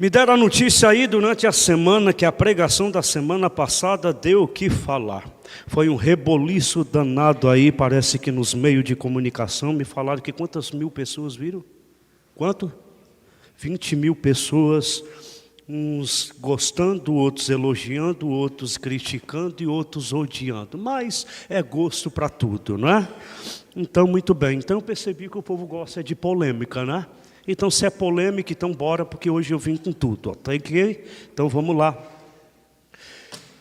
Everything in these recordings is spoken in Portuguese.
Me deram a notícia aí durante a semana que a pregação da semana passada deu o que falar. Foi um reboliço danado aí, parece que nos meios de comunicação. Me falaram que quantas mil pessoas viram? Quanto? 20 mil pessoas, uns gostando, outros elogiando, outros criticando e outros odiando. Mas é gosto para tudo, não é? Então, muito bem. Então eu percebi que o povo gosta de polêmica, né? Então, se é polêmica, então bora, porque hoje eu vim com tudo, tá ok? Então, vamos lá.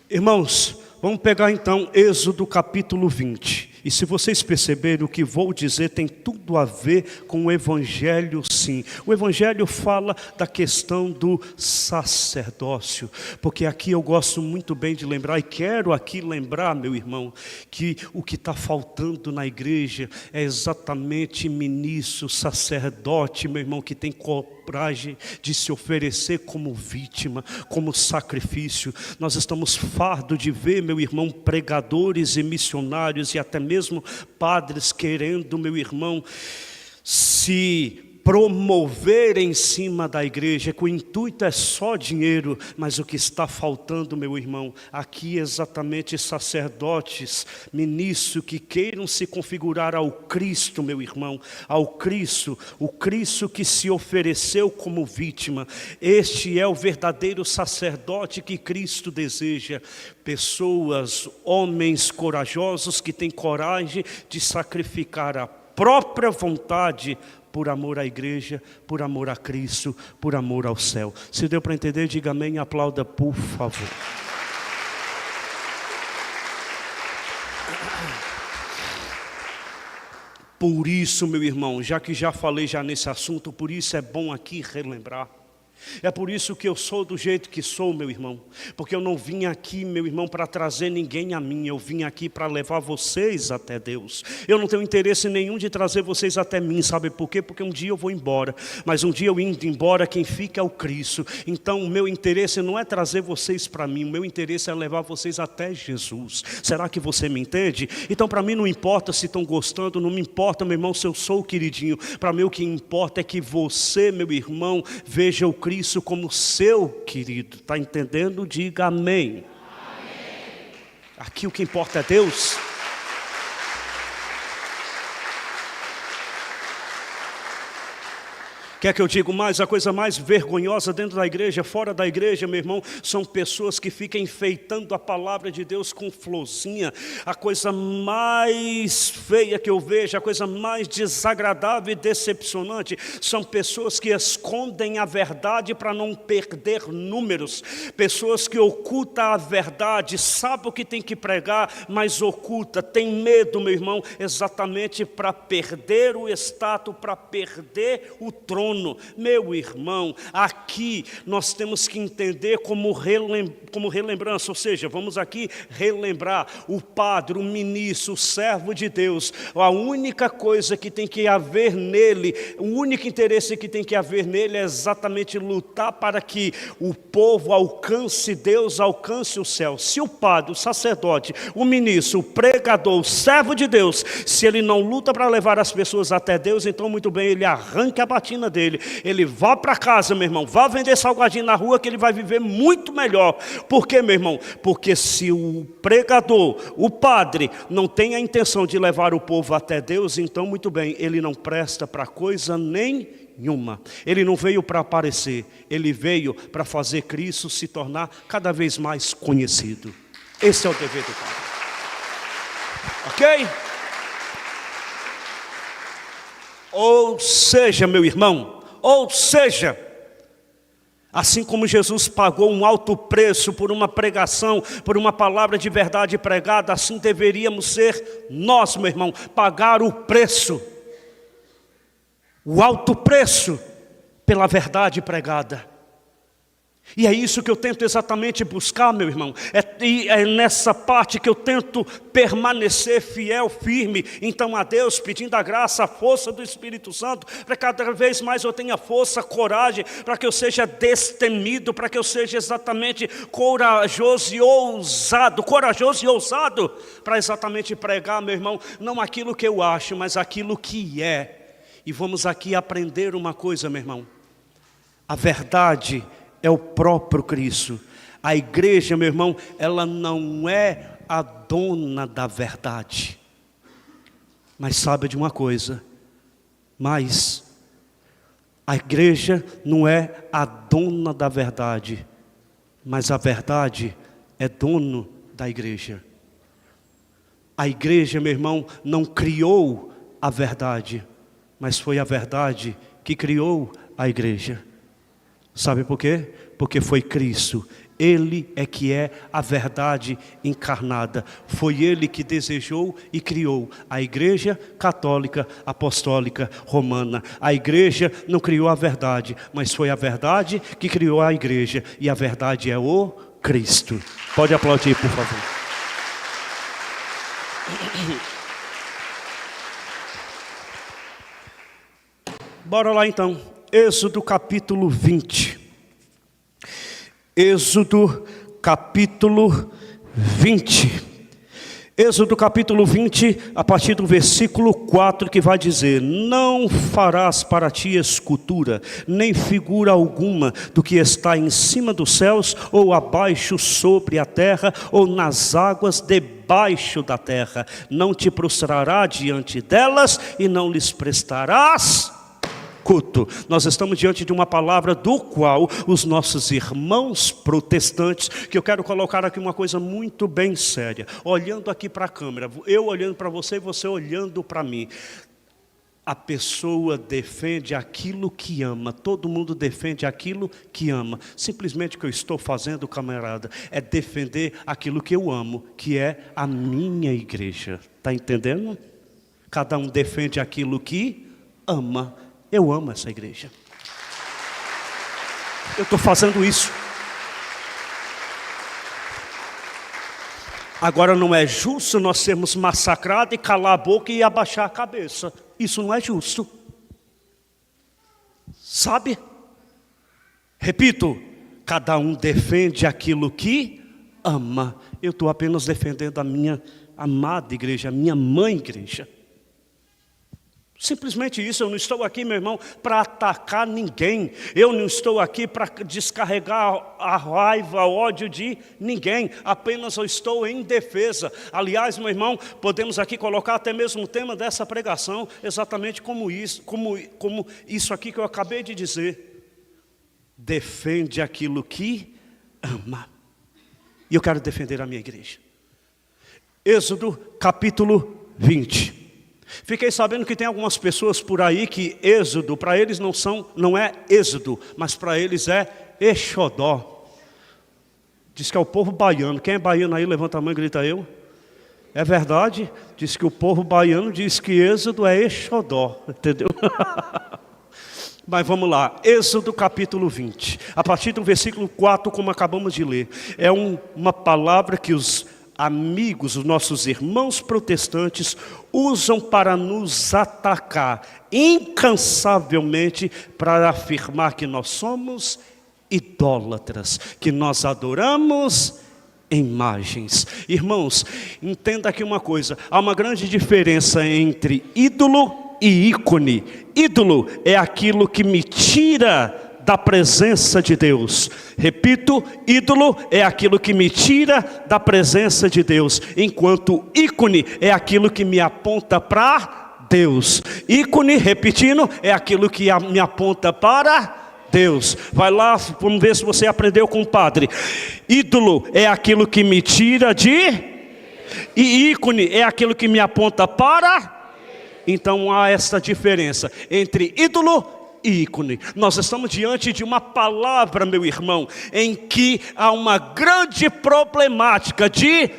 Irmãos, vamos pegar então Êxodo capítulo 20. E se vocês perceberem, o que vou dizer tem tudo a ver com o Evangelho, sim. O Evangelho fala da questão do sacerdócio. Porque aqui eu gosto muito bem de lembrar, e quero aqui lembrar, meu irmão, que o que está faltando na igreja é exatamente ministro, sacerdote, meu irmão, que tem coragem de se oferecer como vítima, como sacrifício. Nós estamos fardos de ver, meu irmão, pregadores e missionários e até mesmo padres querendo, meu irmão, se promover em cima da igreja, que o intuito é só dinheiro, mas o que está faltando, meu irmão, aqui exatamente sacerdotes, ministros que queiram se configurar ao Cristo, meu irmão, ao Cristo, o Cristo que se ofereceu como vítima. Este é o verdadeiro sacerdote que Cristo deseja. Pessoas, homens corajosos que têm coragem de sacrificar a própria vontade por amor à igreja, por amor a Cristo, por amor ao céu. Se deu para entender, diga amém e aplauda, por favor. Por isso, meu irmão, já que já falei nesse assunto, por isso é bom aqui relembrar. É por isso que eu sou do jeito que sou, meu irmão. Porque eu não vim aqui, meu irmão, para trazer ninguém a mim. Eu vim aqui para levar vocês até Deus. Eu não tenho interesse nenhum de trazer vocês até mim, sabe por quê? Porque um dia eu vou embora. Mas um dia eu indo embora, quem fica é o Cristo. Então o meu interesse não é trazer vocês para mim. O meu interesse é levar vocês até Jesus. Será que você me entende? Então para mim não importa se estão gostando, não me importa, meu irmão, se eu sou o queridinho. Para mim o que importa é que você, meu irmão, veja o Cristo como seu querido. Está entendendo? Diga amém. Amém. Aqui o que importa é Deus. Quer que eu diga mais? A coisa mais vergonhosa dentro da igreja, fora da igreja, meu irmão, são pessoas que ficam enfeitando a palavra de Deus com florzinha. A coisa mais feia que eu vejo, a coisa mais desagradável e decepcionante, são pessoas que escondem a verdade para não perder números. Pessoas que ocultam a verdade, sabem o que tem que pregar, mas oculta, tem medo, meu irmão, exatamente para perder o status, para perder o trono. Meu irmão, aqui nós temos que entender como relembrança, ou seja, vamos aqui relembrar o padre, o ministro, o servo de Deus. A única coisa que tem que haver nele, o único interesse que tem que haver nele é exatamente lutar para que o povo alcance Deus, alcance o céu. Se o padre, o sacerdote, o ministro, o pregador, o servo de Deus, se ele não luta para levar as pessoas até Deus, então muito bem, ele arranca a batina dele, ele vá para casa, meu irmão, vá vender salgadinho na rua que ele vai viver muito melhor. Por quê, meu irmão? Porque se o pregador, o padre, não tem a intenção de levar o povo até Deus, então muito bem, ele não presta para coisa nenhuma. Ele não veio para aparecer, ele veio para fazer Cristo se tornar cada vez mais conhecido. Esse é o dever do padre. Ok? Ou seja, meu irmão, ou seja, assim como Jesus pagou um alto preço por uma pregação, por uma palavra de verdade pregada, assim deveríamos ser nós, meu irmão, pagar o preço, o alto preço pela verdade pregada. E é isso que eu tento exatamente buscar, meu irmão. É nessa parte que eu tento permanecer fiel, firme. Então a Deus, pedindo a graça, a força do Espírito Santo, para cada vez mais eu tenha força, coragem, para que eu seja destemido, para que eu seja exatamente corajoso e ousado, para exatamente pregar, meu irmão, não aquilo que eu acho, mas aquilo que é. E vamos aqui aprender uma coisa, meu irmão. A verdade é o próprio Cristo. A igreja, meu irmão, ela não é a dona da verdade. Mas sabe de uma coisa, mas a igreja não é a dona da verdade, mas a verdade é dono da igreja. A igreja, meu irmão, não criou a verdade, mas foi a verdade que criou a igreja. Sabe por quê? Porque foi Cristo. Ele é que é a verdade encarnada. Foi Ele que desejou e criou a Igreja Católica Apostólica Romana. A igreja não criou a verdade, mas foi a verdade que criou a igreja. E a verdade é o Cristo. Pode aplaudir, por favor. Bora lá então. Êxodo capítulo 20. Êxodo capítulo 20. Êxodo capítulo 20, a partir do versículo 4, que vai dizer: não farás para ti escultura, nem figura alguma do que está em cima dos céus, ou abaixo sobre a terra, ou nas águas debaixo da terra. Não te prostrarás diante delas, e não lhes prestarás culto. Nós estamos diante de uma palavra do qual os nossos irmãos protestantes, que eu quero colocar aqui uma coisa muito bem séria, olhando aqui para a câmera, eu olhando para você e você olhando para mim. A pessoa defende aquilo que ama, todo mundo defende aquilo que ama. Simplesmente o que eu estou fazendo, camarada, é defender aquilo que eu amo, que é a minha igreja. Está entendendo? Cada um defende aquilo que ama. Eu amo essa igreja. Eu estou fazendo isso. Agora não é justo nós sermos massacrados e calar a boca e abaixar a cabeça. Isso não é justo. Sabe? Repito, cada um defende aquilo que ama. Eu estou apenas defendendo a minha amada igreja, a minha mãe igreja. Simplesmente isso. Eu não estou aqui, meu irmão, para atacar ninguém. Eu não estou aqui para descarregar a raiva, o ódio de ninguém. Apenas eu estou em defesa. Aliás, meu irmão, podemos aqui colocar até mesmo o tema dessa pregação, exatamente como isso aqui que eu acabei de dizer. Defende aquilo que ama. E eu quero defender a minha igreja. Êxodo capítulo 20. Fiquei sabendo que tem algumas pessoas por aí que êxodo, para eles não é êxodo, mas para eles é Exodó. Diz que é o povo baiano. Quem é baiano aí, levanta a mão e grita eu. É verdade, diz que o povo baiano diz que êxodo é Exodó, entendeu? Mas vamos lá, Êxodo capítulo 20, a partir do versículo 4, como acabamos de ler. É uma palavra que os amigos, os nossos irmãos protestantes usam para nos atacar incansavelmente, para afirmar que nós somos idólatras, que nós adoramos imagens. Irmãos, entenda aqui uma coisa: há uma grande diferença entre ídolo e ícone. Ídolo é aquilo que me tira da presença de Deus. Repito, ídolo é aquilo que me tira da presença de Deus, enquanto ícone é aquilo que me aponta para Deus. Ícone, repetindo, é aquilo que me aponta para Deus. Vai lá, vamos ver se você aprendeu com o padre. Ídolo é aquilo que me tira de... E ícone é aquilo que me aponta para... Então há essa diferença entre ídolo e ícone. Nós estamos diante de uma palavra, meu irmão, em que há uma grande problemática de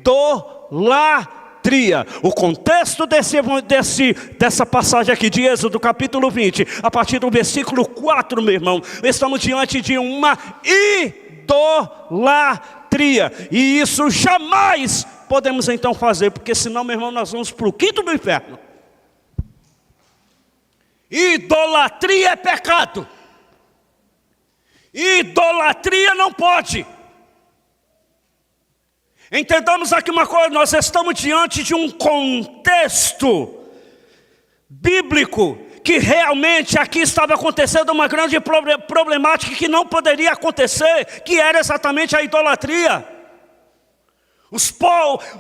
idolatria. O contexto dessa passagem aqui de Êxodo capítulo 20, a partir do versículo 4, meu irmão, estamos diante de uma idolatria. E isso jamais podemos então fazer, porque senão, meu irmão, nós vamos para o quinto do inferno. Idolatria é pecado. Idolatria não pode. Entendamos aqui uma coisa: nós estamos diante de um contexto bíblico que realmente aqui estava acontecendo uma grande problemática que não poderia acontecer, que era exatamente a idolatria.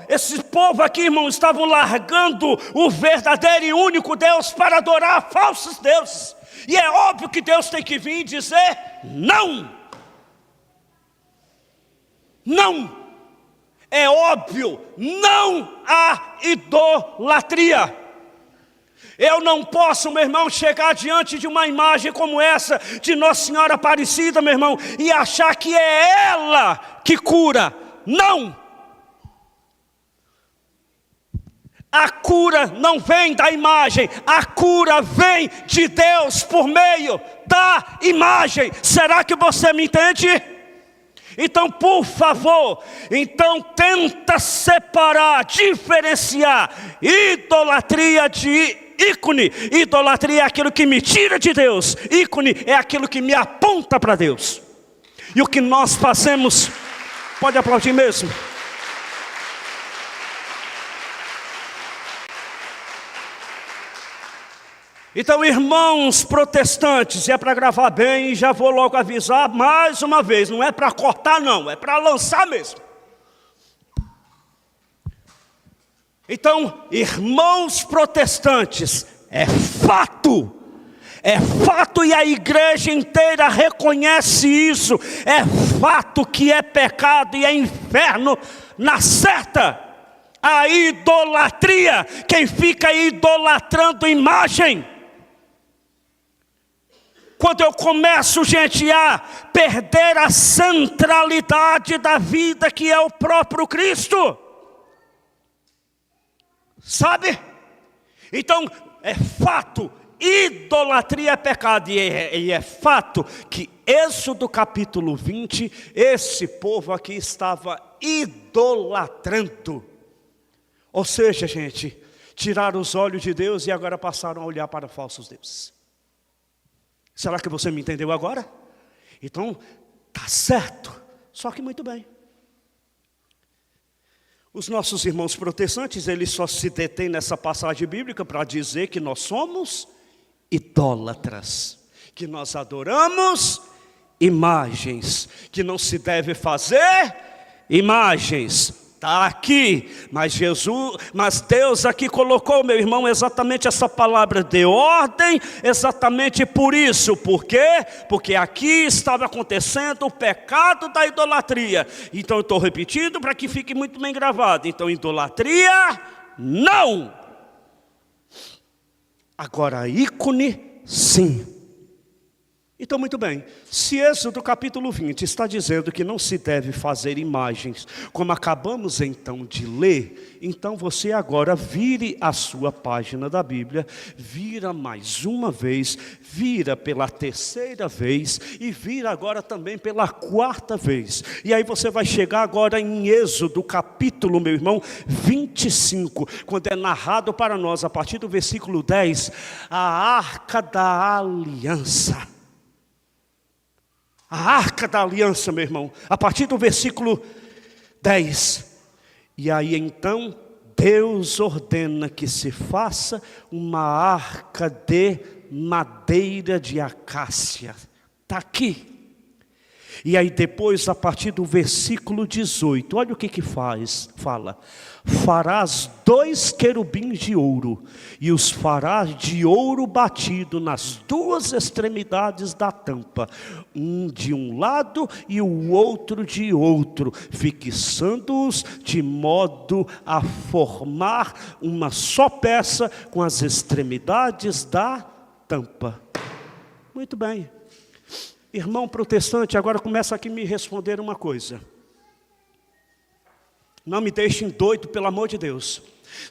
Esse povo aqui, irmão, estavam largando o verdadeiro e único Deus para adorar falsos deuses. E é óbvio que Deus tem que vir e dizer não. Não. É óbvio, não há idolatria. Eu não posso, meu irmão, chegar diante de uma imagem como essa de Nossa Senhora Aparecida, meu irmão, e achar que é ela que cura. Não! A cura não vem da imagem, a cura vem de Deus por meio da imagem. Será que você me entende? Então, por favor, tenta separar, diferenciar idolatria de ícone. Idolatria é aquilo que me tira de Deus, ícone é aquilo que me aponta para Deus. E o que nós fazemos, pode aplaudir mesmo. Então, irmãos protestantes, é para gravar bem e já vou logo avisar mais uma vez, não é para cortar não, é para lançar mesmo. Então, irmãos protestantes, é fato e a igreja inteira reconhece isso, é fato que é pecado e é inferno na certa. A idolatria, quem fica idolatrando imagem. Quando eu começo, gente, a perder a centralidade da vida que é o próprio Cristo. Sabe? Então, é fato, idolatria é pecado. E é fato que Êxodo capítulo 20, esse povo aqui estava idolatrando. Ou seja, gente, tiraram os olhos de Deus e agora passaram a olhar para falsos deuses. Será que você me entendeu agora? Então, tá certo. Só que muito bem. Os nossos irmãos protestantes, eles só se detêm nessa passagem bíblica para dizer que nós somos idólatras. Que nós adoramos imagens. Que não se deve fazer imagens. Está aqui, mas Deus aqui colocou, meu irmão, exatamente essa palavra de ordem, exatamente por isso. Por quê? Porque aqui estava acontecendo o pecado da idolatria. Então eu estou repetindo para que fique muito bem gravado. Então idolatria, não. Agora ícone, sim. Então, muito bem, se Êxodo capítulo 20 está dizendo que não se deve fazer imagens, como acabamos então de ler, então você agora vire a sua página da Bíblia, vira mais uma vez, vira pela terceira vez e vira agora também pela quarta vez. E aí você vai chegar agora em Êxodo capítulo, meu irmão, 25, quando é narrado para nós, a partir do versículo 10, a Arca da Aliança. A Arca da Aliança, meu irmão, a partir do versículo 10. E aí então, Deus ordena que se faça uma arca de madeira de acácia. Está aqui. E aí depois, a partir do versículo 18, olha o que fala. Farás 2 querubins de ouro, e os farás de ouro batido nas 2 extremidades da tampa, um de um lado e o outro de outro, fixando-os de modo a formar uma só peça com as extremidades da tampa. Muito bem. Irmão protestante, agora começa aqui a me responder uma coisa. Não me deixem doido, pelo amor de Deus.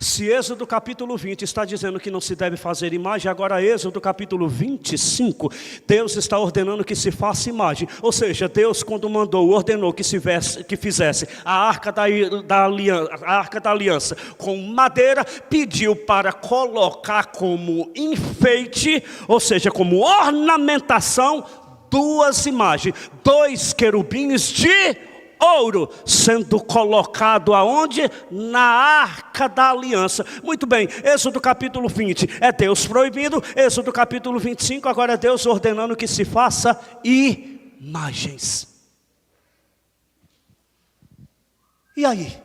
Se Êxodo capítulo 20 está dizendo que não se deve fazer imagem, agora Êxodo capítulo 25, Deus está ordenando que se faça imagem. Ou seja, Deus quando ordenou que fizesse a Arca da Aliança com madeira, pediu para colocar como enfeite, ou seja, como ornamentação, 2 imagens, 2 querubins de ouro sendo colocado aonde? Na arca da aliança. Muito bem, Êxodo capítulo 20 é Deus proibindo, Êxodo capítulo 25 agora é Deus ordenando que se faça imagens. E aí?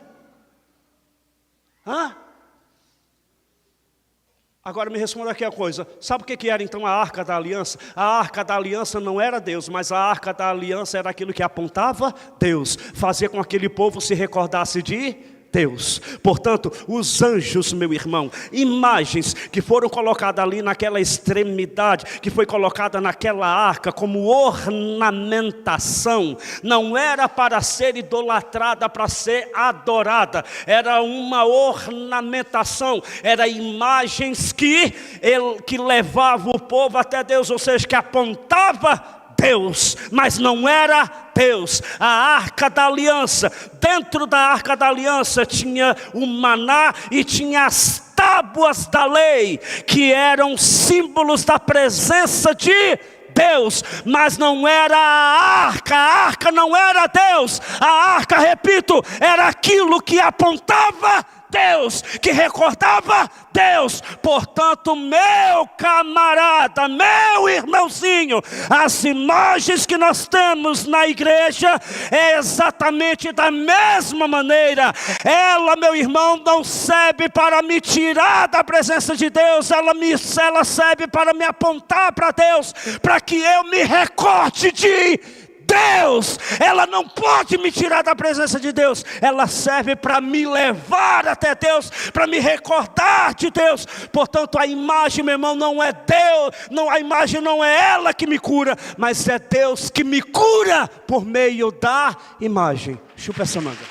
Agora me responda aqui a coisa, sabe o que era então a arca da aliança? A arca da aliança não era Deus, mas a arca da aliança era aquilo que apontava Deus, fazia com que aquele povo se recordasse de Deus. Portanto, os anjos, meu irmão, imagens que foram colocadas ali naquela extremidade, que foi colocada naquela arca como ornamentação, não era para ser idolatrada, para ser adorada, era uma ornamentação, eram imagens que levavam o povo até Deus, ou seja, que apontava Deus, mas não era Deus. A arca da aliança, dentro da arca da aliança tinha o maná e tinha as tábuas da lei, que eram símbolos da presença de Deus, mas não era a arca não era Deus, a arca, repito, era aquilo que apontava Deus, que recordava Deus. Portanto, meu camarada, meu irmãozinho, as imagens que nós temos na igreja é exatamente da mesma maneira. Ela, meu irmão, não serve para me tirar da presença de Deus, ela serve para me apontar para Deus, para que eu me recorde de Deus. Ela não pode me tirar da presença de Deus, ela serve para me levar até Deus, para me recordar de Deus. Portanto, a imagem, meu irmão, não é Deus, a imagem não é ela que me cura, mas é Deus que me cura por meio da imagem. Chupa essa manga.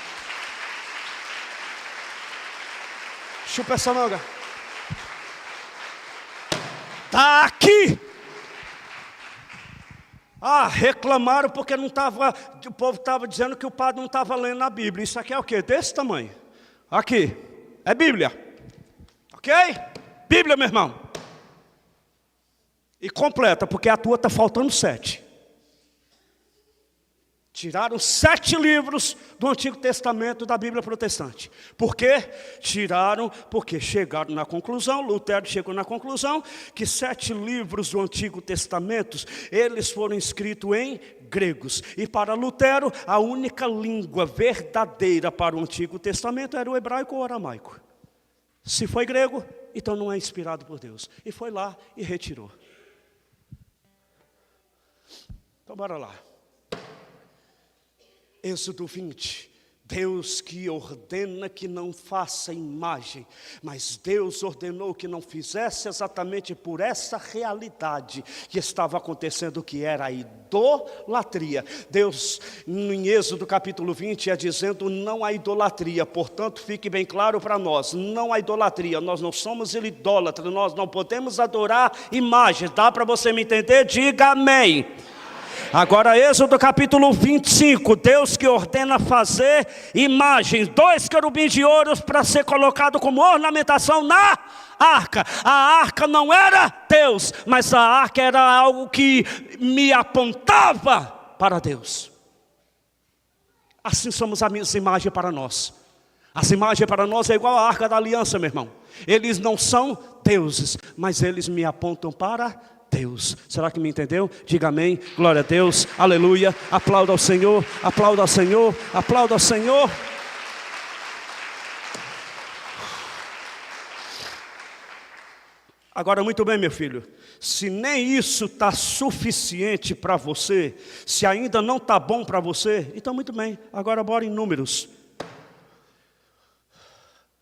Chupa essa manga. Está aqui. Reclamaram porque o povo estava dizendo que o padre não estava lendo a Bíblia. Isso aqui é o quê? Desse tamanho. Aqui, é Bíblia. Ok? Bíblia, meu irmão. E completa, porque a tua está faltando 7. Tiraram 7 livros do Antigo Testamento da Bíblia protestante. Por quê? Tiraram porque chegaram na conclusão, Lutero chegou na conclusão, que 7 livros do Antigo Testamento, eles foram escritos em gregos. E para Lutero, a única língua verdadeira para o Antigo Testamento era o hebraico ou o aramaico. Se foi grego, então não é inspirado por Deus. E foi lá e retirou. Então bora lá. Êxodo 20, Deus que ordena que não faça imagem, mas Deus ordenou que não fizesse exatamente por essa realidade que estava acontecendo, que era a idolatria. Deus, em Êxodo capítulo 20, é dizendo não há idolatria. Portanto, fique bem claro para nós, não há idolatria, nós não somos idólatras, nós não podemos adorar imagens. Dá para você me entender? Diga amém. Agora, Êxodo capítulo 25, Deus que ordena fazer imagens, 2 querubins de ouro para ser colocado como ornamentação na arca. A arca não era Deus, mas a arca era algo que me apontava para Deus. Assim somos as imagens para nós. As imagens para nós é igual à arca da aliança, meu irmão. Eles não são deuses, mas eles me apontam para Deus. Será que me entendeu? Diga amém, glória a Deus, aleluia, aplauda ao Senhor, aplauda ao Senhor, aplauda ao Senhor. Agora, muito bem, meu filho, se nem isso está suficiente para você, se ainda não está bom para você, então muito bem, agora bora em Números.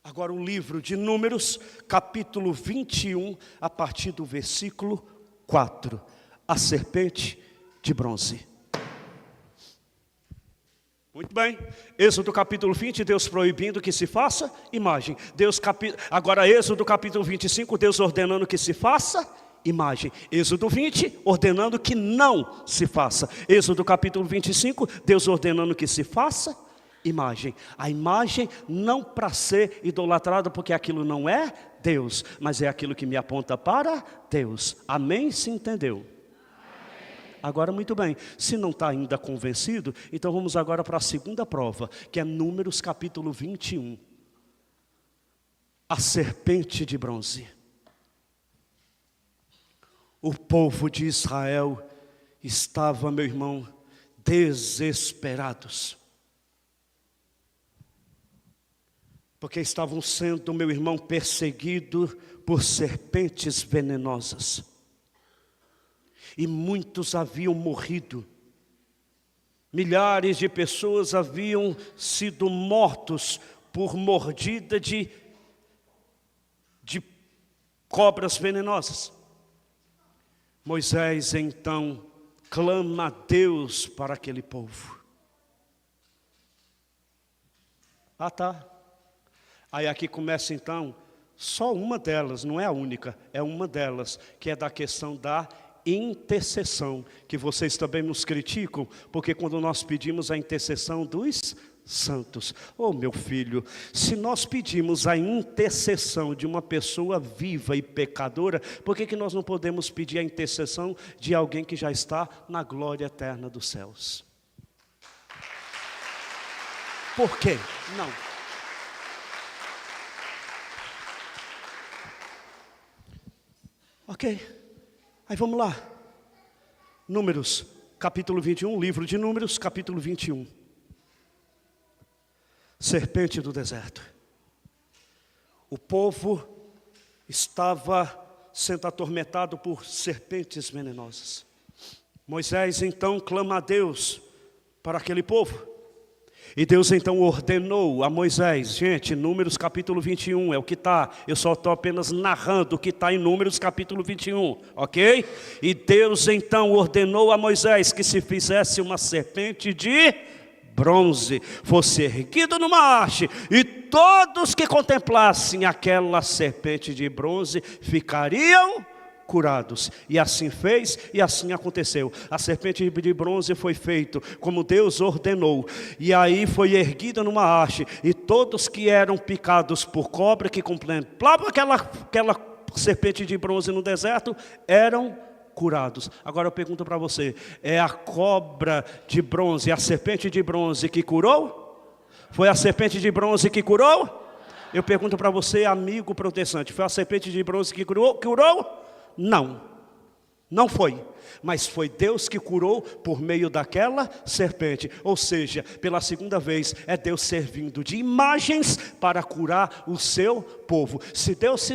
Agora o livro de Números, capítulo 21, a partir do versículo 4, a serpente de bronze. Muito bem, Êxodo capítulo 20, Deus proibindo que se faça imagem. Agora Êxodo capítulo 25, Deus ordenando que se faça imagem. Êxodo 20, ordenando que não se faça. Êxodo capítulo 25, Deus ordenando que se faça imagem. A imagem não para ser idolatrada, porque aquilo não é Deus, mas é aquilo que me aponta para Deus. Amém? Se entendeu? Agora, muito bem, se não está ainda convencido, então vamos agora para a segunda prova, que é Números capítulo 21. A serpente de bronze. O povo de Israel estava, meu irmão, desesperados. Porque estavam sendo, meu irmão, perseguidos por serpentes venenosas. E muitos haviam morrido. Milhares de pessoas haviam sido mortos por mordida de cobras venenosas. Moisés então clama a Deus para aquele povo. Ah, tá. Aí aqui começa então, só uma delas, não é a única, é uma delas, que é da questão da intercessão, que vocês também nos criticam, porque quando nós pedimos a intercessão dos santos, oh meu filho, se nós pedimos a intercessão de uma pessoa viva e pecadora, por que nós não podemos pedir a intercessão de alguém que já está na glória eterna dos céus? Por quê? Não. Ok, aí vamos lá. Números, capítulo 21, livro de Números, capítulo 21. Serpente do deserto. O povo estava sendo atormentado por serpentes venenosas. Moisés então clama a Deus para aquele povo. E Deus então ordenou a Moisés, gente, Números capítulo 21, é o que está, eu só estou apenas narrando o que está em Números capítulo 21, ok? E Deus então ordenou a Moisés que se fizesse uma serpente de bronze, fosse erguida numa haste, e todos que contemplassem aquela serpente de bronze ficariam curados. E assim fez, e assim aconteceu. A serpente de bronze foi feita como Deus ordenou, e aí foi erguida numa haste, e todos que eram picados por cobra, que contemplavam aquela serpente de bronze no deserto, eram curados. Agora eu pergunto para você, é a cobra de bronze, a serpente de bronze que curou? Foi a serpente de bronze que curou? Eu pergunto para você, amigo protestante, foi a serpente de bronze que curou? Não, não foi, mas foi Deus que curou por meio daquela serpente. Ou seja, pela segunda vez, é Deus servindo de imagens para curar o seu povo. Se Deus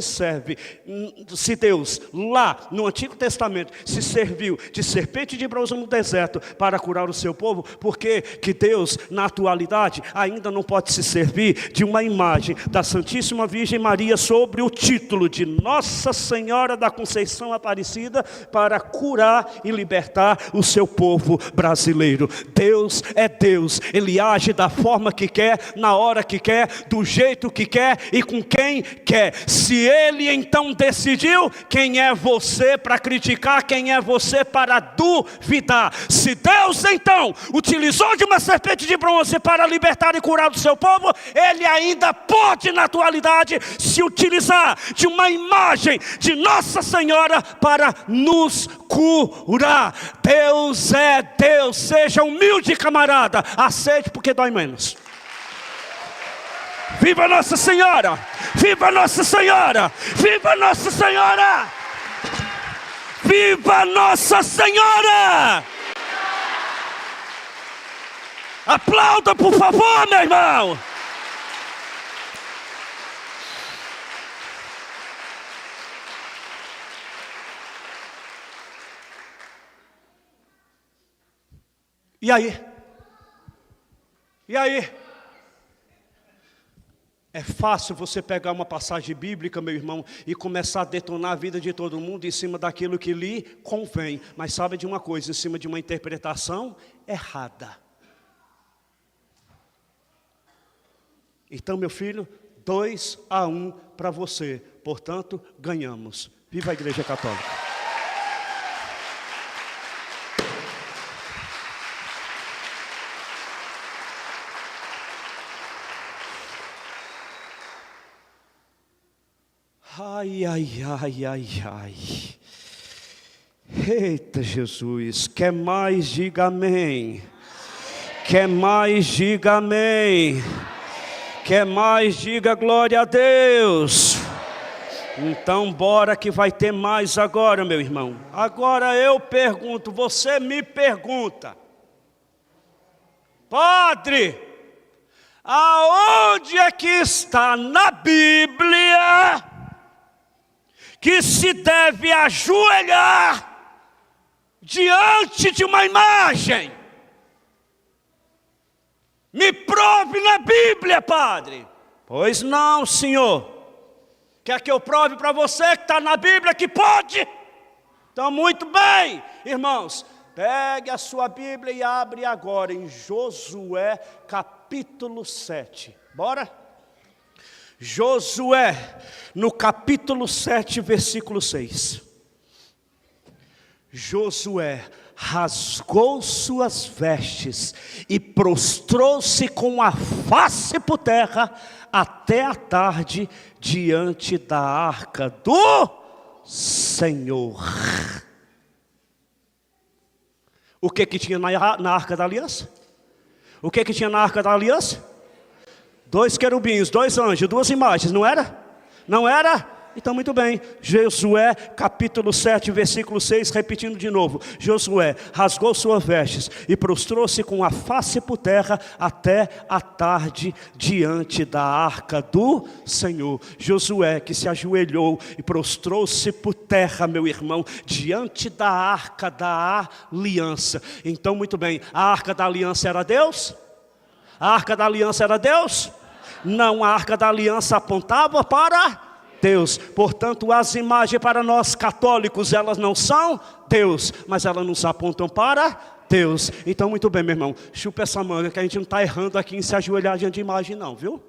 lá no Antigo Testamento se serviu de serpente de bronze no deserto para curar o seu povo, por que Deus na atualidade ainda não pode se servir de uma imagem da Santíssima Virgem Maria sobre o título de Nossa Senhora da Conceição Aparecida para curar e libertar o seu povo brasileiro? Deus é Deus, Ele age da forma que quer, na hora que quer, do jeito que quer e com quem quer. Se Ele então decidiu, quem é você para criticar? Quem é você para duvidar? Se Deus então utilizou de uma serpente de bronze para libertar e curar o seu povo, Ele ainda pode na atualidade se utilizar de uma imagem de Nossa Senhora para nos curar. Deus é Deus. Seja humilde, camarada, aceite, porque dói menos. Viva Nossa Senhora! Viva Nossa Senhora! Viva Nossa Senhora! Viva Nossa Senhora! Aplauda, por favor, meu irmão! E aí? E aí? É fácil você pegar uma passagem bíblica, meu irmão, e começar a detonar a vida de todo mundo em cima daquilo que lhe convém. Mas sabe de uma coisa, em cima de uma interpretação errada. Então, meu filho, 2-1 para você. Portanto, ganhamos. Viva a Igreja Católica. Ai, ai, ai, ai, ai. Eita Jesus, quer mais, diga amém. Quer mais, diga amém. Quer mais, diga glória a Deus. Então bora que vai ter mais agora, meu irmão. Agora eu pergunto, você me pergunta: Padre, aonde é que está na Bíblia que se deve ajoelhar diante de uma imagem? Me prove na Bíblia, Padre. Pois não, Senhor. Quer que eu prove para você que está na Bíblia que pode? Então muito bem, irmãos. Pegue a sua Bíblia e abre agora em Josué capítulo 7. Bora? Josué, no capítulo 7, versículo 6. Josué rasgou suas vestes e prostrou-se com a face por terra até a tarde diante da arca do Senhor. O que tinha na arca da aliança? O que tinha na arca da aliança? 2 querubins, 2 anjos, 2 imagens, não era? Não era? Então muito bem, Josué capítulo 7, versículo 6, repetindo de novo. Josué rasgou suas vestes e prostrou-se com a face por terra até a tarde diante da arca do Senhor. Josué que se ajoelhou e prostrou-se por terra, meu irmão, diante da arca da aliança. Então muito bem, a arca da aliança era Deus? A arca da aliança era Deus? Não, a arca da aliança apontava para Deus. Portanto, as imagens para nós católicos, elas não são Deus, mas elas nos apontam para Deus. Então muito bem, meu irmão, chupa essa manga, que a gente não está errando aqui em se ajoelhar diante de imagem não, viu?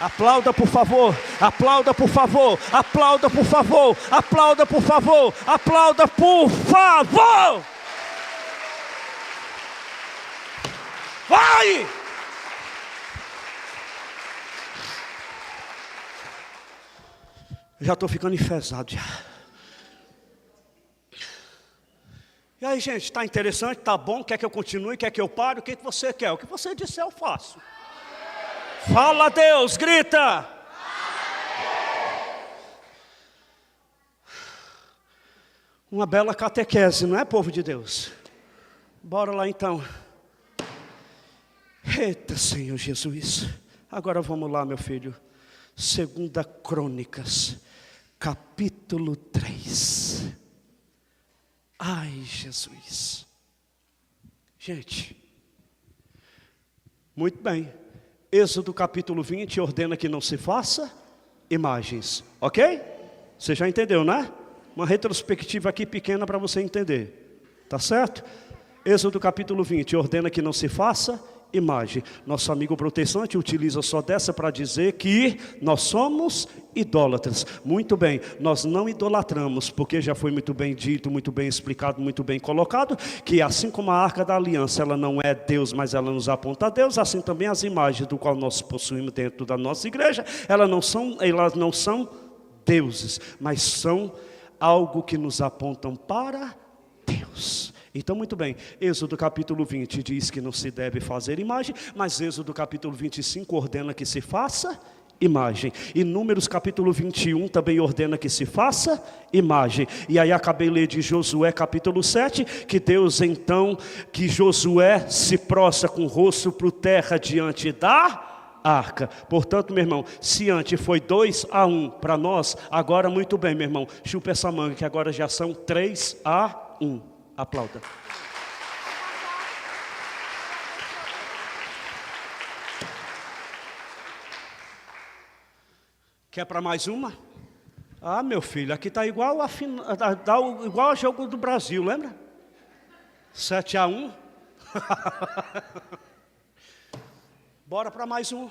Aplauda por favor, aplauda por favor, aplauda por favor, aplauda por favor, aplauda por favor. Vai! Já estou ficando enfesado já. E aí, gente, está interessante, está bom? Quer que eu continue? Quer que eu pare? O que você quer? O que você disser eu faço. Fala a Deus, grita. Uma bela catequese, não é, povo de Deus? Bora lá então. Eita, Senhor Jesus. Agora vamos lá, meu filho. 2 Crônicas, capítulo 3. Ai, Jesus. Gente, muito bem. Êxodo capítulo 20 ordena que não se faça imagens, ok? Você já entendeu, né? Uma retrospectiva aqui pequena para você entender, tá certo? Êxodo capítulo 20 ordena que não se faça imagem. Nosso amigo protestante utiliza só dessa para dizer que nós somos idólatras. Muito bem, nós não idolatramos, porque já foi muito bem dito, muito bem explicado, muito bem colocado, que assim como a arca da aliança, ela não é Deus, mas ela nos aponta a Deus, assim também as imagens do qual nós possuímos dentro da nossa igreja, elas não são deuses, mas são algo que nos apontam para Deus. Então, muito bem, Êxodo capítulo 20 diz que não se deve fazer imagem, mas Êxodo capítulo 25 ordena que se faça imagem. E Números capítulo 21 também ordena que se faça imagem. E aí acabei de ler de Josué capítulo 7, que Deus então, que Josué se prostra com o rosto por terra diante da arca. Portanto, meu irmão, se antes foi 2-1 para nós, agora muito bem, meu irmão, chupa essa manga que agora já são 3-1. Aplauda. Quer para mais uma? Ah, meu filho, aqui está igual igual ao jogo do Brasil, lembra? 7-1. Bora para mais um.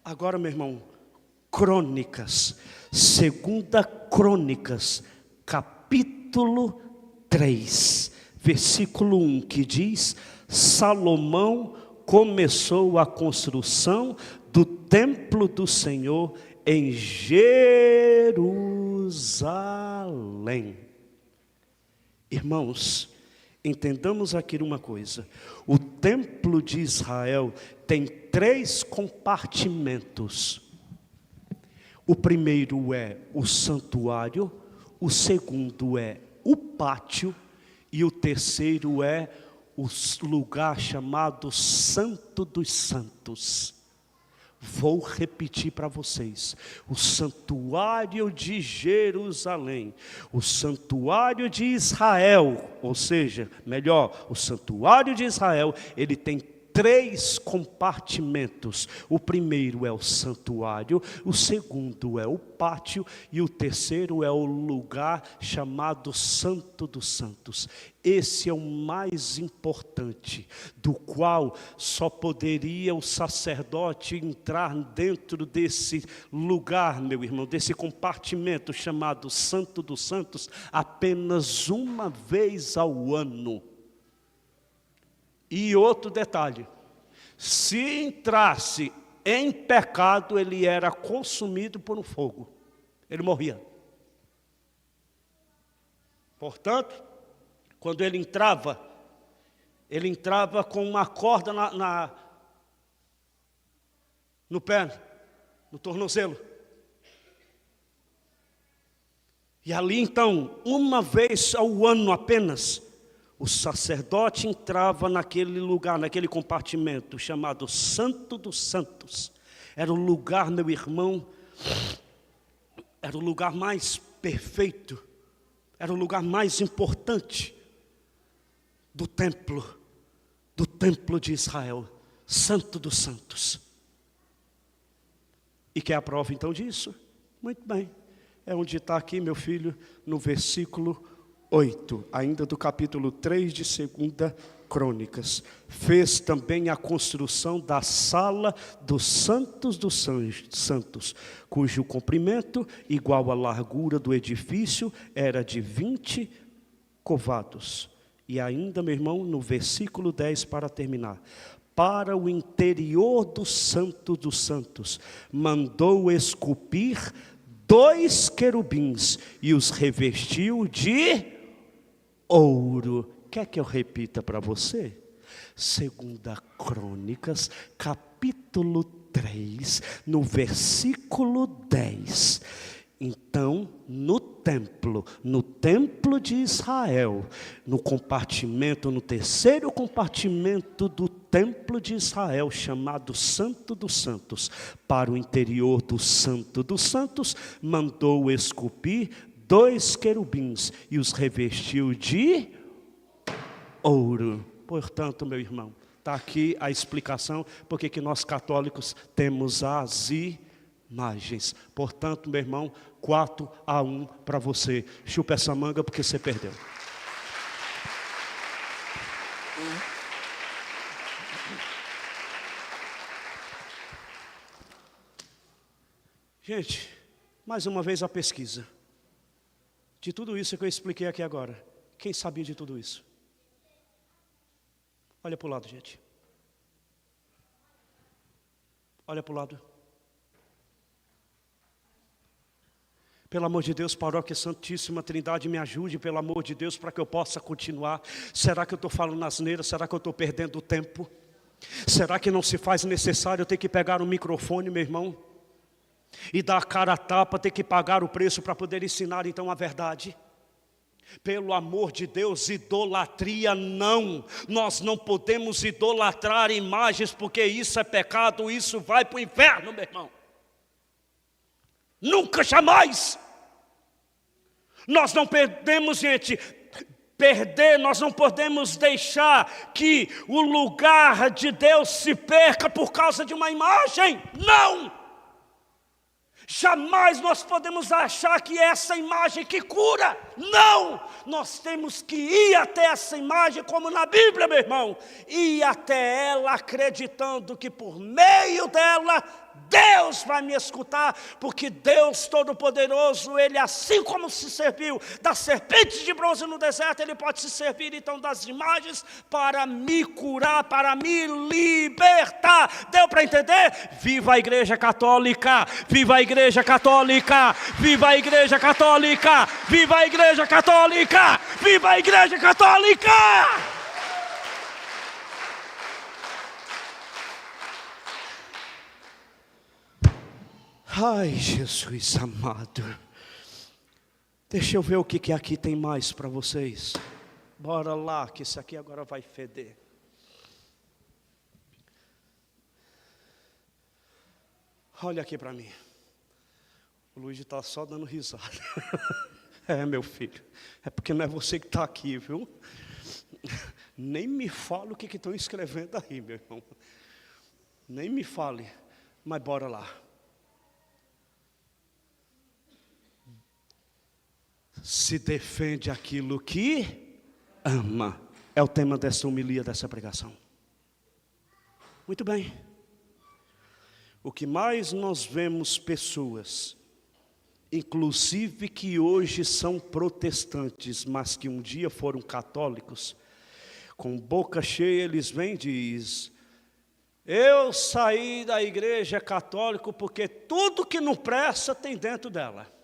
Agora, meu irmão, Crônicas, 2 Crônicas, capítulo 3, versículo 1, que diz: Salomão começou a construção do templo do Senhor em Jerusalém. Irmãos, entendamos aqui uma coisa: o templo de Israel tem 3 compartimentos. O primeiro é o santuário, o segundo é o pátio e o terceiro é o lugar chamado Santo dos Santos. Vou repetir para vocês: o santuário de Jerusalém, o santuário de Israel, ou seja, melhor, o santuário de Israel, ele tem 3 compartimentos. O primeiro é o santuário, o segundo é o pátio e o terceiro é o lugar chamado Santo dos Santos. Esse é o mais importante, do qual só poderia o sacerdote entrar dentro desse lugar, meu irmão, desse compartimento chamado Santo dos Santos, apenas uma vez ao ano. E outro detalhe: se entrasse em pecado, ele era consumido por um fogo, ele morria. Portanto, quando ele entrava com uma corda no pé, no tornozelo. E ali então, uma vez ao ano apenas, o sacerdote entrava naquele lugar, naquele compartimento chamado Santo dos Santos. Era o lugar, meu irmão, era o lugar mais perfeito, era o lugar mais importante do templo de Israel, Santo dos Santos. E quer a prova então disso? Muito bem, é onde está aqui, meu filho, no versículo 8, ainda do capítulo 3 de 2 Crônicas. Fez também a construção da sala dos santos cujo comprimento, igual à largura do edifício, era de 20 covados. E ainda, meu irmão, no versículo 10, para terminar: para o interior do Santo dos Santos, mandou esculpir 2 querubins e os revestiu de ouro. Quer que eu repita para você? 2 Crônicas, capítulo 3, no versículo 10. Então, no templo de Israel, no terceiro compartimento do templo de Israel, chamado Santo dos Santos, para o interior do Santo dos Santos, mandou esculpir 2 querubins e os revestiu de ouro. Portanto, meu irmão, está aqui a explicação porque que nós católicos temos as imagens. Portanto, meu irmão, 4-1 para você. Chupa essa manga porque você perdeu. Gente, mais uma vez a pesquisa. De tudo isso que eu expliquei aqui agora, quem sabia de tudo isso? Olha para o lado, gente. Olha para o lado. Pelo amor de Deus, Paróquia Santíssima Trindade, me ajude, pelo amor de Deus, para que eu possa continuar. Será que eu estou falando asneira? Será que eu estou perdendo o tempo? Será que não se faz necessário eu ter que pegar um microfone, meu irmão, e dar a cara a tapa, ter que pagar o preço para poder ensinar então a verdade? Pelo amor de Deus, idolatria não. Nós não podemos idolatrar imagens, porque isso é pecado, isso vai para o inferno, meu irmão. Nunca, jamais. Nós não podemos, gente, nós não podemos deixar que o lugar de Deus se perca por causa de uma imagem. Não! Jamais nós podemos achar que essa imagem que cura. Não! Nós temos que ir até essa imagem, como na Bíblia, meu irmão. Ir até ela acreditando que por meio dela Deus vai me escutar, porque Deus Todo-Poderoso, Ele assim como se serviu das serpentes de bronze no deserto, Ele pode se servir então das imagens para me curar, para me libertar. Deu para entender? Viva a Igreja Católica! Viva a Igreja Católica! Viva a Igreja Católica! Viva a Igreja Católica! Viva a Igreja Católica! Ai, Jesus amado. Deixa eu ver o que aqui tem mais para vocês. Bora lá, que isso aqui agora vai feder. Olha aqui para mim. O Luiz está só dando risada. É, meu filho. É porque não é você que está aqui, viu? Nem me fale o que estão escrevendo aí, meu irmão. Nem me fale. Mas bora lá. Se defende aquilo que ama. É o tema dessa homilia, dessa pregação. Muito bem. O que mais nós vemos pessoas, inclusive que hoje são protestantes, mas que um dia foram católicos, com boca cheia eles vêm e dizem: eu saí da igreja católica porque tudo que não presta tem dentro dela.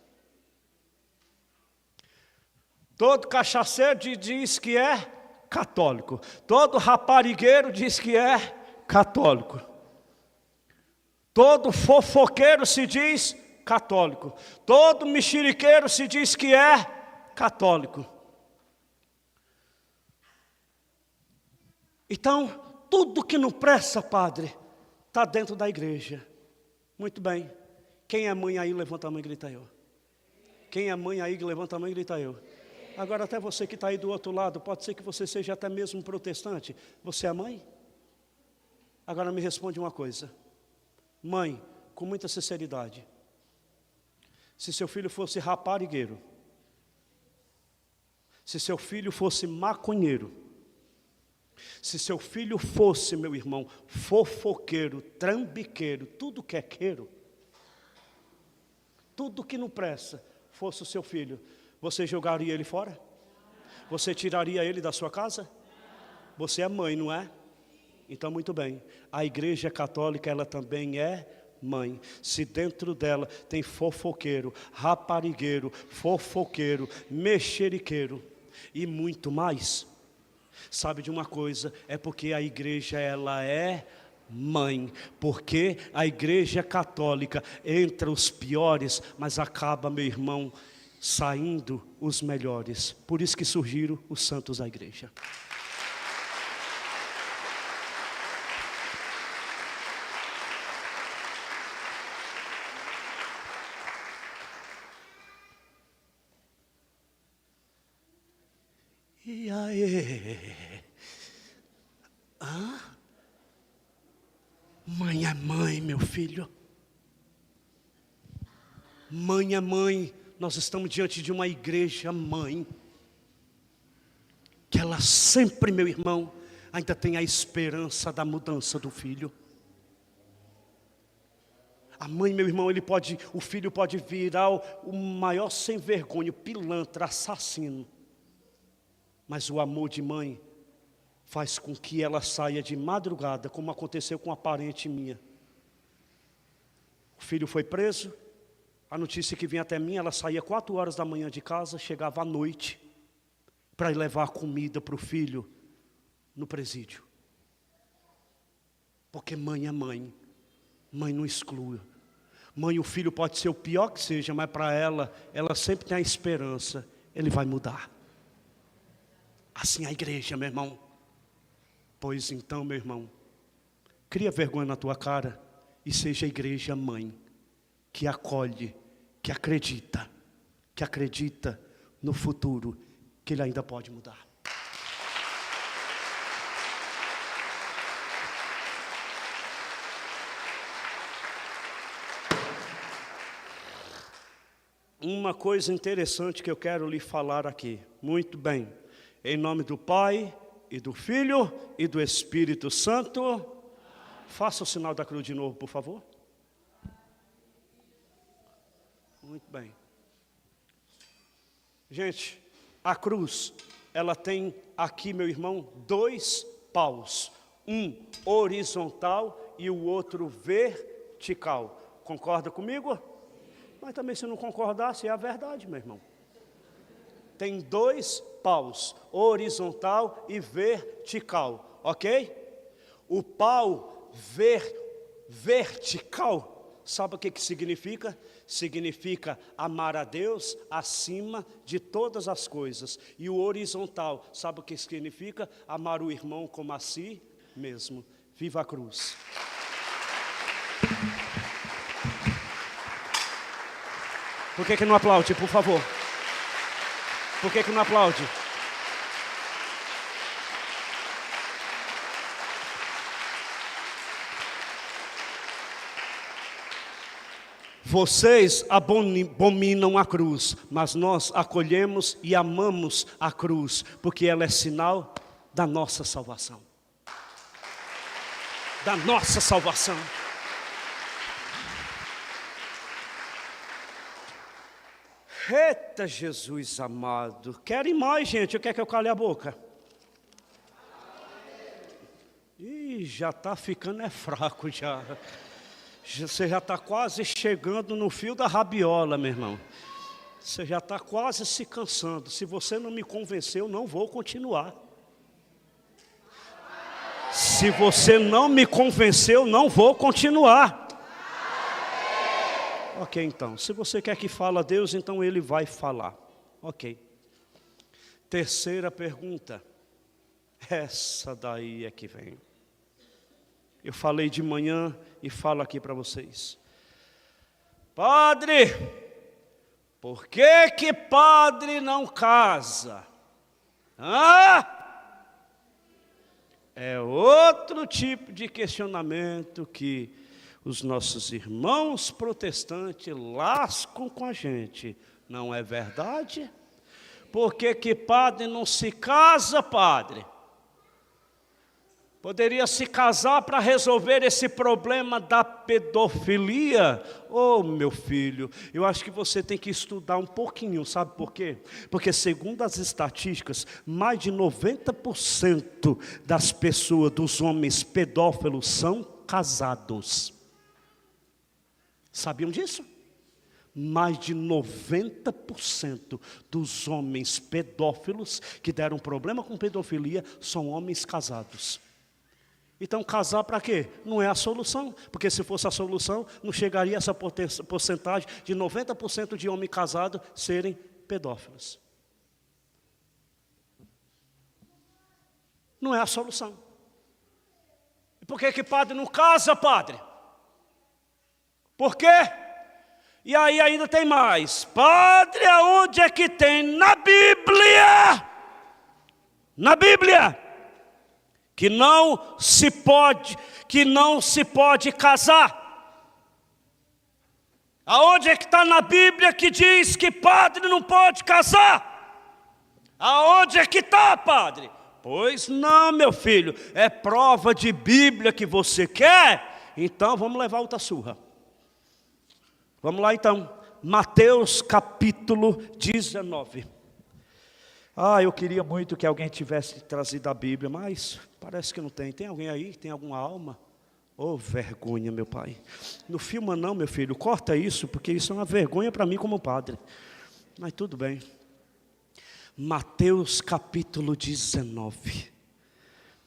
Todo cachaceiro diz que é católico. Todo raparigueiro diz que é católico. Todo fofoqueiro se diz católico. Todo mexeriqueiro se diz que é católico. Então, tudo que não presta, padre, está dentro da igreja. Muito bem. Quem é mãe aí, levanta a mão e grita eu. Quem é mãe aí, levanta a mão e grita eu. Agora até você que está aí do outro lado, pode ser que você seja até mesmo protestante. Você é mãe? Agora me responde uma coisa. Mãe, com muita sinceridade. Se seu filho fosse raparigueiro, se seu filho fosse maconheiro, se seu filho fosse, meu irmão, fofoqueiro, trambiqueiro, tudo que é queiro, tudo que não presta, fosse o seu filho, você jogaria ele fora? Você tiraria ele da sua casa? Você é mãe, não é? Então, muito bem. A Igreja Católica, ela também é mãe. Se dentro dela tem fofoqueiro, raparigueiro, fofoqueiro, mexeriqueiro e muito mais, sabe de uma coisa? É porque a igreja, ela é mãe, porque a Igreja Católica entra os piores, mas acaba, meu irmão, saindo os melhores. Por isso que surgiram os santos da igreja. E aí? Mãe é mãe, meu filho. Mãe é mãe. Nós estamos diante de uma igreja mãe, que ela sempre, meu irmão, ainda tem a esperança da mudança do filho. A mãe, meu irmão, o filho pode virar o maior sem vergonha, pilantra, assassino. Mas o amor de mãe faz com que ela saia de madrugada, como aconteceu com uma parente minha. O filho foi preso. A notícia que vinha até mim, ela saía 4 horas da manhã de casa, chegava à noite, para ir levar comida para o filho no presídio. Porque mãe é mãe, mãe não exclui. Mãe, o filho pode ser o pior que seja, mas para ela sempre tem a esperança, ele vai mudar. Assim a igreja, meu irmão. Pois então, meu irmão, cria vergonha na tua cara e seja a igreja mãe, que acolhe, que acredita no futuro, que ele ainda pode mudar. Uma coisa interessante que eu quero lhe falar aqui, muito bem, em nome do Pai, e do Filho, e do Espírito Santo, faça o sinal da cruz de novo, por favor. Muito bem. Gente, a cruz, ela tem aqui, meu irmão, 2 paus. Um horizontal e o outro vertical. Concorda comigo? Mas também se não concordasse, é a verdade, meu irmão. Tem 2 paus, horizontal e vertical, ok? O pau vertical, sabe o que significa? Significa amar a Deus acima de todas as coisas. E o horizontal, sabe o que significa? Amar o irmão como a si mesmo. Viva a cruz! Por que não aplaude, por favor? Por que não aplaude? Vocês abominam a cruz, mas nós acolhemos e amamos a cruz, porque ela é sinal da nossa salvação. Da nossa salvação. Eita Jesus amado. Querem mais, gente? O que é que eu calei a boca? Ih, já está ficando fraco já. Você já está quase chegando no fio da rabiola, meu irmão. Você já está quase se cansando. Se você não me convenceu, não vou continuar. Se você não me convenceu, não vou continuar. Ok, então, se você quer que fale a Deus, então Ele vai falar. Ok. Terceira pergunta. Essa daí é que vem. Eu falei de manhã e falo aqui para vocês. Padre, por que padre não casa? É outro tipo de questionamento que os nossos irmãos protestantes lascam com a gente. Não é verdade? Por que padre não se casa, padre? Poderia se casar para resolver esse problema da pedofilia? Oh, meu filho, eu acho que você tem que estudar um pouquinho, sabe por quê? Porque segundo as estatísticas, mais de 90% das pessoas, dos homens pedófilos, são casados. Sabiam disso? Mais de 90% dos homens pedófilos que deram problema com pedofilia são homens casados. Então, casar para quê? Não é a solução, porque se fosse a solução, não chegaria a essa porcentagem de 90% de homens casados serem pedófilos. Não é a solução. E por que padre não casa, padre? Por quê? E aí ainda tem mais. Padre, aonde é que tem na Bíblia? Na Bíblia. Que não se pode casar. Aonde é que está na Bíblia que diz que padre não pode casar? Aonde é que está, padre? Pois não, meu filho, é prova de Bíblia que você quer? Então vamos levar outra surra. Vamos lá então, Mateus capítulo 19. Eu queria muito que alguém tivesse trazido a Bíblia, mas parece que não tem. Tem alguém aí? Tem alguma alma? Oh, vergonha, meu pai. Não filma não, meu filho, corta isso, porque isso é uma vergonha para mim como padre. Mas tudo bem. Mateus capítulo 19.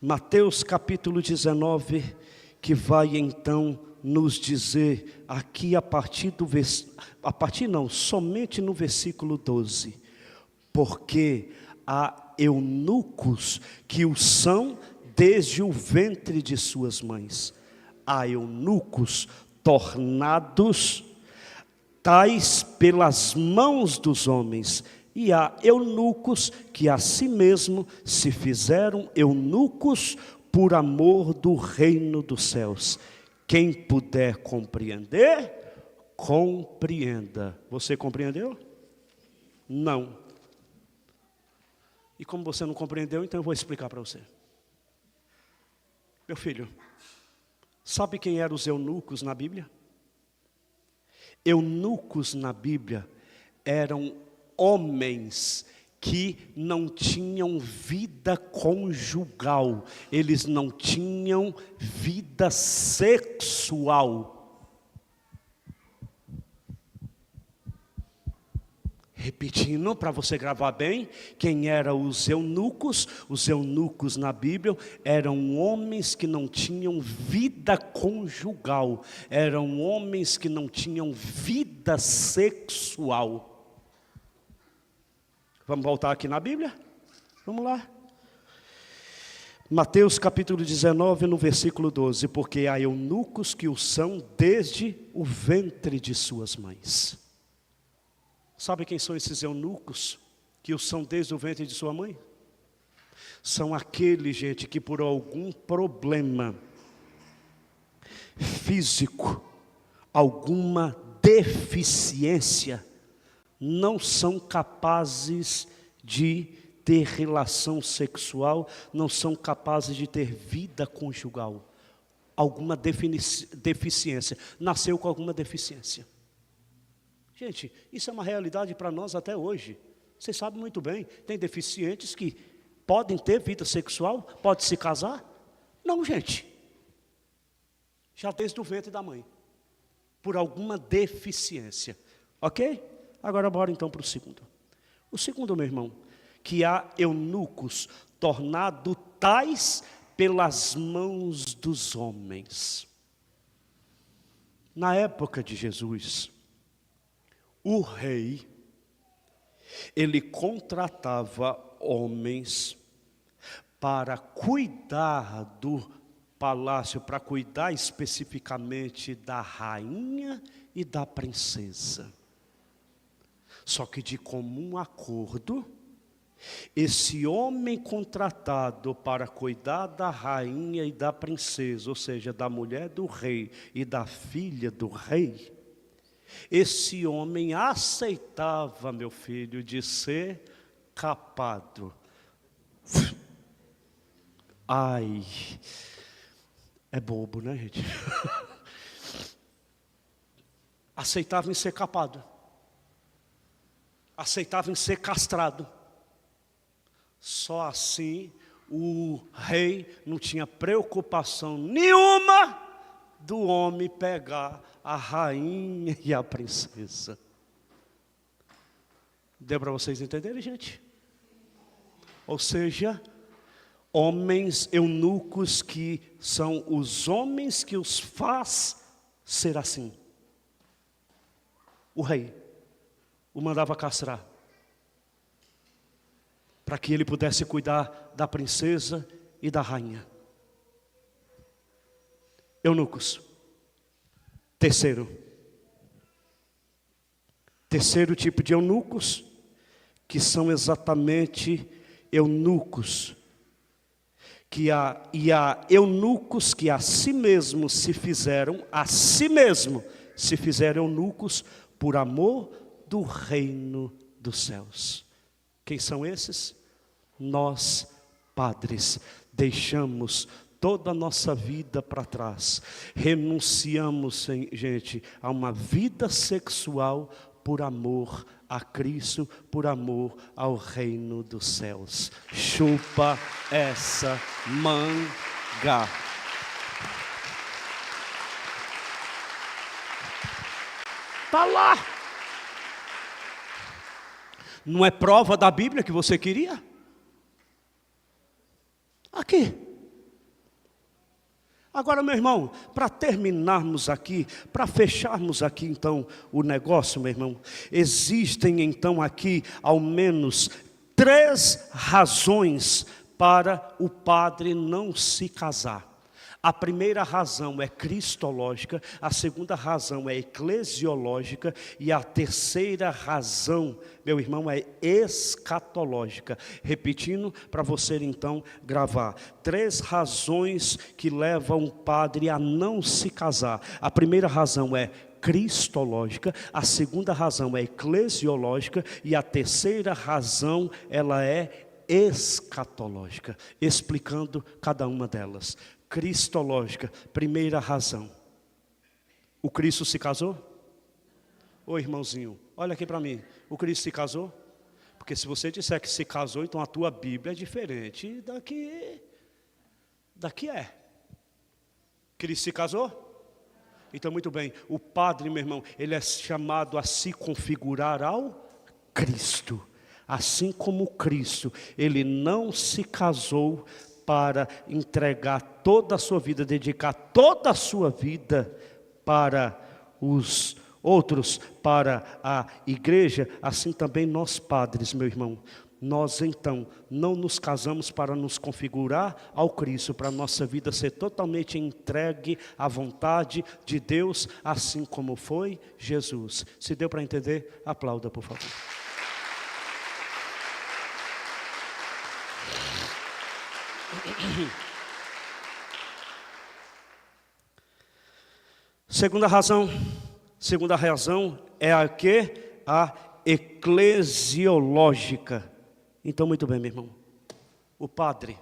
Mateus capítulo 19, que vai então nos dizer aqui somente no versículo 12. Porque há eunucos que o são desde o ventre de suas mães. Há eunucos tornados tais pelas mãos dos homens. E há eunucos que a si mesmo se fizeram eunucos por amor do reino dos céus. Quem puder compreender, compreenda. Você compreendeu? Não. E como você não compreendeu, então eu vou explicar para você. Meu filho, sabe quem eram os eunucos na Bíblia? Eunucos na Bíblia eram homens que não tinham vida conjugal, eles não tinham vida sexual. Repetindo, para você gravar bem, quem eram os eunucos? Os eunucos na Bíblia eram homens que não tinham vida conjugal, eram homens que não tinham vida sexual. Vamos voltar aqui na Bíblia? Vamos lá. Mateus capítulo 19, no versículo 12. Porque há eunucos que o são desde o ventre de suas mães. Sabe quem são esses eunucos que o são desde o ventre de sua mãe? São aqueles, gente, que por algum problema físico, alguma deficiência, não são capazes de ter relação sexual, não são capazes de ter vida conjugal. Alguma deficiência, nasceu com alguma deficiência. Gente, isso é uma realidade para nós até hoje. Vocês sabem muito bem, tem deficientes que podem ter vida sexual, podem se casar? Não, gente. Já desde o ventre da mãe, por alguma deficiência. Ok? Agora bora então para o segundo. O segundo, meu irmão, que há eunucos tornados tais pelas mãos dos homens. Na época de Jesus, o rei, ele contratava homens para cuidar do palácio, para cuidar especificamente da rainha e da princesa. Só que de comum acordo, esse homem contratado para cuidar da rainha e da princesa, ou seja, da mulher do rei e da filha do rei, esse homem aceitava, meu filho, de ser capado. Ai, é bobo, né, gente? Aceitava em ser capado. Aceitava em ser castrado. Só assim o rei não tinha preocupação nenhuma do homem pegar a rainha e a princesa. Deu para vocês entenderem, gente? Ou seja, homens eunucos que são os homens que os faz ser assim. O rei o mandava castrar, para que ele pudesse cuidar da princesa e da rainha. Eunucos. Terceiro tipo de eunucos, que são exatamente eunucos, e há eunucos que a si mesmos se fizeram eunucos por amor do reino dos céus. Quem são esses? Nós, padres, deixamos toda a nossa vida para trás, renunciamos, gente, a uma vida sexual por amor a Cristo, por amor ao reino dos céus. Chupa essa manga. Está lá. Não é prova da Bíblia que você queria? Aqui. Agora, meu irmão, para terminarmos aqui, para fecharmos aqui então o negócio, meu irmão, existem então aqui ao menos 3 razões para o padre não se casar. A primeira razão é cristológica, a segunda razão é eclesiológica e a terceira razão, meu irmão, é escatológica. Repetindo para você então gravar. 3 razões que levam o padre a não se casar. A primeira razão é cristológica, a segunda razão é eclesiológica e a terceira razão ela é escatológica, explicando cada uma delas. Cristológica, primeira razão. O Cristo se casou? Ô irmãozinho, olha aqui para mim, o Cristo se casou? Porque se você disser que se casou, então a tua Bíblia é diferente daqui é. Cristo se casou? Então, muito bem, o padre, meu irmão, ele é chamado a se configurar ao Cristo. Assim como Cristo, ele não se casou para entregar toda a sua vida, dedicar toda a sua vida para os outros, para a igreja, assim também nós padres, meu irmão. Nós então não nos casamos para nos configurar ao Cristo, para a nossa vida ser totalmente entregue à vontade de Deus, assim como foi Jesus. Se deu para entender, aplauda, por favor. Segunda razão é a que? A eclesiológica. Então, muito bem, meu irmão. O padre,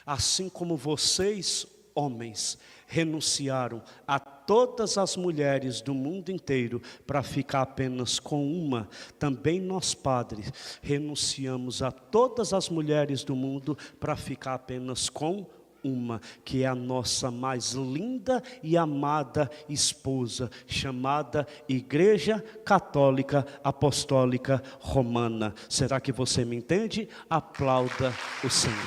assim como vocês, homens, renunciaram a todas as mulheres do mundo inteiro para ficar apenas com uma, também nós, padres, renunciamos a todas as mulheres do mundo para ficar apenas com uma, que é a nossa mais linda e amada esposa, chamada Igreja Católica Apostólica Romana. Será que você me entende? Aplauda o Senhor.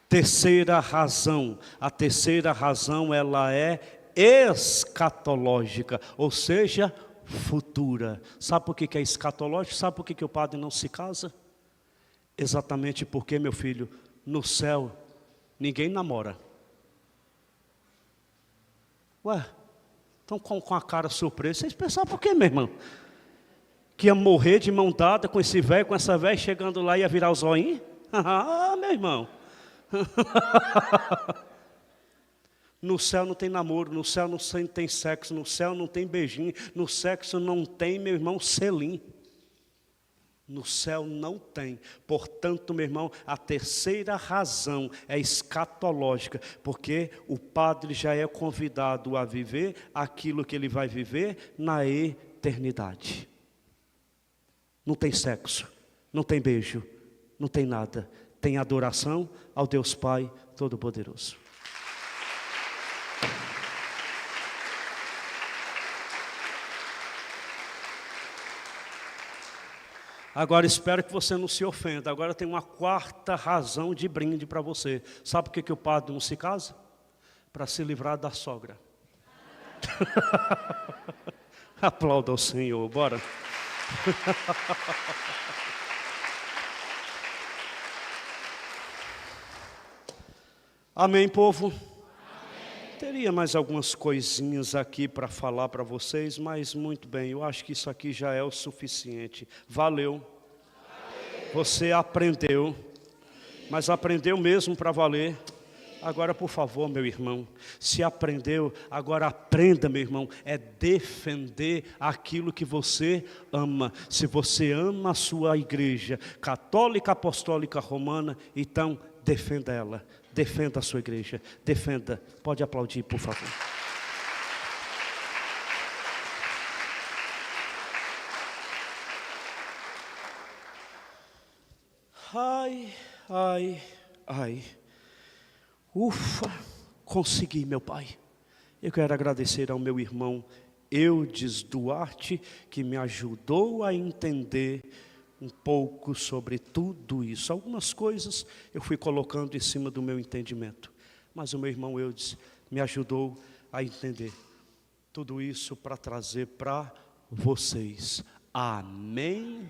Terceira razão, a terceira razão ela é escatológica, ou seja, futura. Sabe por que é escatológico? Sabe por que o padre não se casa? Exatamente porque, meu filho, no céu ninguém namora. Ué, estão com a cara surpresa. Vocês pensaram por quê, meu irmão? Que ia morrer de mão dada com esse velho, com essa velha, chegando lá e ia virar o zoinho? Ah, meu irmão. No céu não tem namoro, no céu não tem sexo, no céu não tem beijinho, no sexo não tem, meu irmão, selim. No céu não tem. Portanto, meu irmão, a terceira razão é escatológica, porque o padre já é convidado a viver aquilo que ele vai viver na eternidade. Não tem sexo, não tem beijo, não tem nada. Tem adoração ao Deus Pai Todo-Poderoso. Agora espero que você não se ofenda. Agora tem uma quarta razão de brinde para você. Sabe por que o padre não se casa? Para se livrar da sogra. Aplauda ao Senhor, bora. Amém, povo? Amém. Teria mais algumas coisinhas aqui para falar para vocês, mas muito bem, eu acho que isso aqui já é o suficiente. Valeu. Você aprendeu, mas aprendeu mesmo para valer. Agora, por favor, meu irmão, se aprendeu, agora aprenda, meu irmão, é defender aquilo que você ama. Se você ama a sua igreja católica apostólica romana, então defenda ela. Defenda a sua igreja, defenda. Pode aplaudir, por favor. Ai, ai, ai. Ufa, consegui, meu Pai. Eu quero agradecer ao meu irmão Eudes Duarte, que me ajudou a entender um pouco sobre tudo isso. Algumas coisas eu fui colocando em cima do meu entendimento, mas o meu irmão Eudes me ajudou a entender tudo isso para trazer para vocês. Amém.